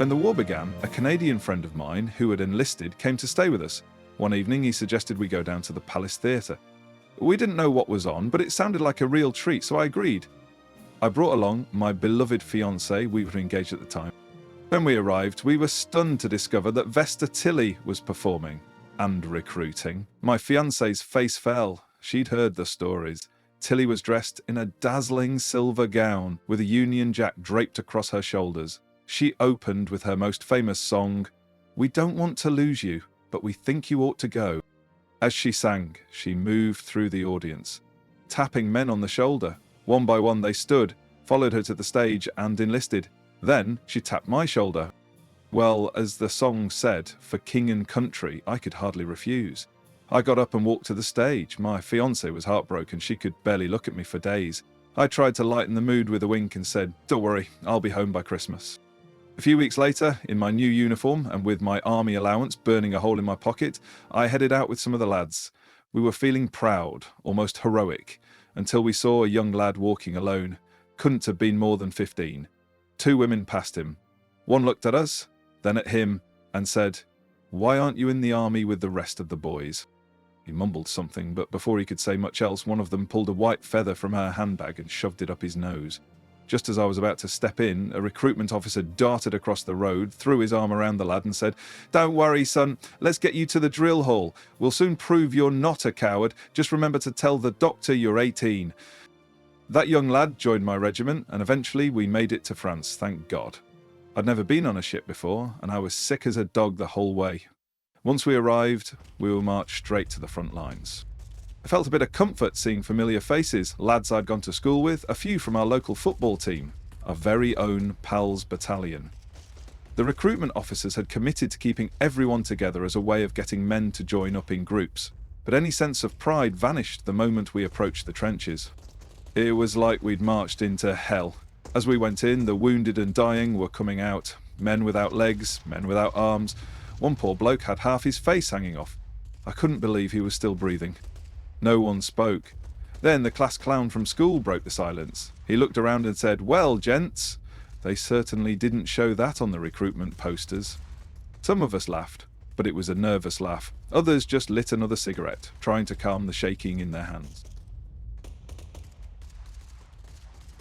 When the war began, a Canadian friend of mine who had enlisted came to stay with us. One evening he suggested we go down to the Palace Theatre. We didn't know what was on, but it sounded like a real treat, so I agreed. I brought along my beloved fiancée, we were engaged at the time. When we arrived, we were stunned to discover that Vesta Tilley was performing and recruiting. My fiancée's face fell. She'd heard the stories. Tilley was dressed in a dazzling silver gown with a Union Jack draped across her shoulders. She opened with her most famous song, "We don't want to lose you, but we think you ought to go." As she sang, she moved through the audience, tapping men on the shoulder. One by one they stood, followed her to the stage and enlisted. Then she tapped my shoulder. Well, as the song said, for king and country, I could hardly refuse. I got up and walked to the stage. My fiancée was heartbroken. She could barely look at me for days. I tried to lighten the mood with a wink and said, "Don't worry, I'll be home by Christmas." A few weeks later, in my new uniform and with my army allowance burning a hole in my pocket, I headed out with some of the lads. We were feeling proud, almost heroic, until we saw a young lad walking alone. Couldn't have been more than 15. 2 women passed him. One looked at us, then at him, and said, "Why aren't you in the army with the rest of the boys?" He mumbled something, but before he could say much else, one of them pulled a white feather from her handbag and shoved it up his nose. Just as I was about to step in, a recruitment officer darted across the road, threw his arm around the lad and said, "Don't worry, son, let's get you to the drill hall. We'll soon prove you're not a coward. Just remember to tell the doctor you're 18. That young lad joined my regiment, and eventually we made it to France, thank God. I'd never been on a ship before, and I was sick as a dog the whole way. Once we arrived, we were marched straight to the front lines. I felt a bit of comfort seeing familiar faces, lads I'd gone to school with, a few from our local football team, our very own Pals Battalion. The recruitment officers had committed to keeping everyone together as a way of getting men to join up in groups, but any sense of pride vanished the moment we approached the trenches. It was like we'd marched into hell. As we went in, the wounded and dying were coming out, men without legs, men without arms. One poor bloke had half his face hanging off. I couldn't believe he was still breathing. No one spoke. Then the class clown from school broke the silence. He looked around and said, "Well, gents, they certainly didn't show that on the recruitment posters." Some of us laughed, but it was a nervous laugh. Others just lit another cigarette, trying to calm the shaking in their hands.